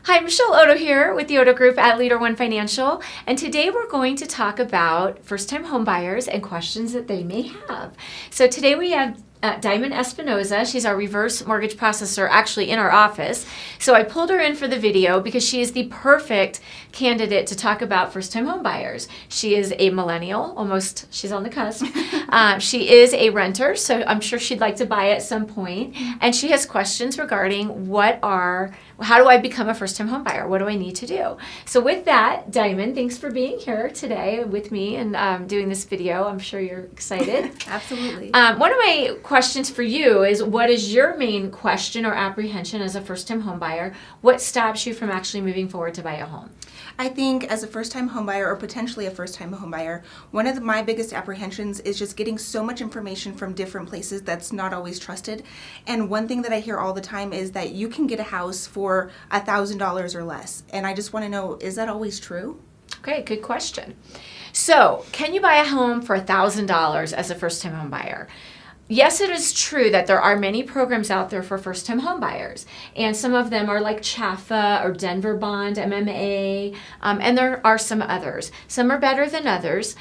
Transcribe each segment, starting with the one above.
Hi, Michelleoddo here with the Oddo Group at Leader One Financial, and today we're going to talk about first-time homebuyers and questions that they may have. So today we have Diamond Espinosa. She's our reverse mortgage processor actually in our office. So I pulled her in for the video because she is the perfect candidate to talk about first-time homebuyers. She is a millennial, almost, she's on the cusp. She is a renter, so I'm sure she'd like to buy at some point. And she has questions regarding how do I become a first-time homebuyer? What do I need to do? So with that, Diamond, thanks for being here today with me and doing this video. I'm sure you're excited. Absolutely. One of my questions for you is, what is your main question or apprehension as a first-time homebuyer? What stops you from actually moving forward to buy a home? I think as a first-time homebuyer or potentially a first-time homebuyer, one of my biggest apprehensions is just getting so much information from different places that's not always trusted. And one thing that I hear all the time is that you can get a house for $1,000 or less. And I just want to know, is that always true? Okay, good question. So, can you buy a home for $1,000 as a first-time homebuyer? Yes, it is true that there are many programs out there for first-time homebuyers, and some of them are like CHFA or Denver Bond, MMA, and there are some others. Some are better than others.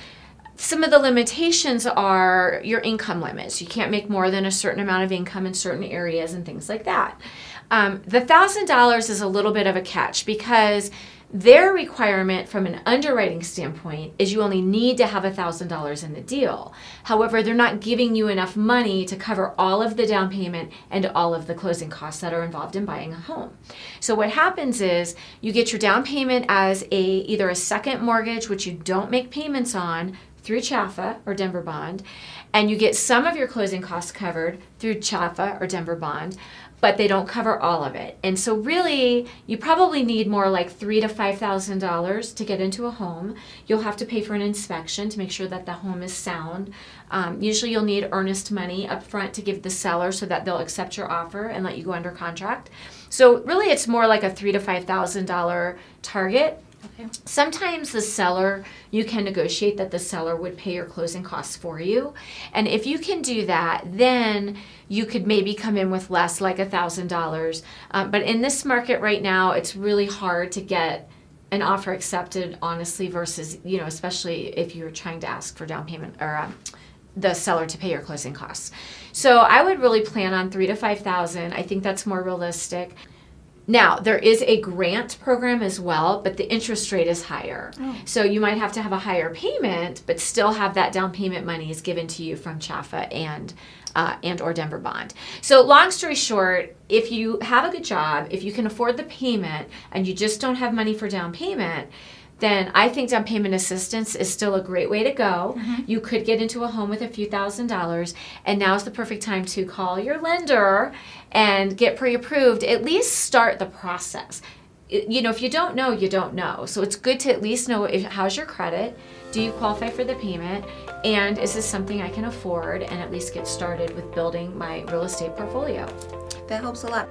Some of the limitations are your income limits. You can't make more than a certain amount of income in certain areas and things like that. The $1,000 is a little bit of a catch because their requirement from an underwriting standpoint is you only need to have $1,000 in the deal. However, they're not giving you enough money to cover all of the down payment and all of the closing costs that are involved in buying a home. So what happens is you get your down payment as either a second mortgage, which you don't make payments on, through CHFA or Denver Bond, and you get some of your closing costs covered through CHFA or Denver Bond, but they don't cover all of it. And so really, you probably need more like $3,000 to $5,000 to get into a home. You'll have to pay for an inspection to make sure that the home is sound. Usually you'll need earnest money up front to give the seller so that they'll accept your offer and let you go under contract. So really it's more like a $3,000 to $5,000 target. Okay. Sometimes you can negotiate that the seller would pay your closing costs for you. And if you can do that, then you could maybe come in with less, like $1,000. But in this market right now, it's really hard to get an offer accepted, honestly, versus, especially if you're trying to ask for down payment or the seller to pay your closing costs. So I would really plan on $3,000 to $5,000. I think that's more realistic. Now, there is a grant program as well, but the interest rate is higher. Oh. So you might have to have a higher payment, but still have that down payment money is given to you from CHFA and or Denver Bond. So long story short, if you have a good job, if you can afford the payment and you just don't have money for down payment, then I think down payment assistance is still a great way to go. Mm-hmm. You could get into a home with a few $1,000s, and now's the perfect time to call your lender and get pre-approved. At least start the process. If you don't know, you don't know. So it's good to at least know how's your credit, do you qualify for the payment, and is this something I can afford, and at least get started with building my real estate portfolio. That helps a lot.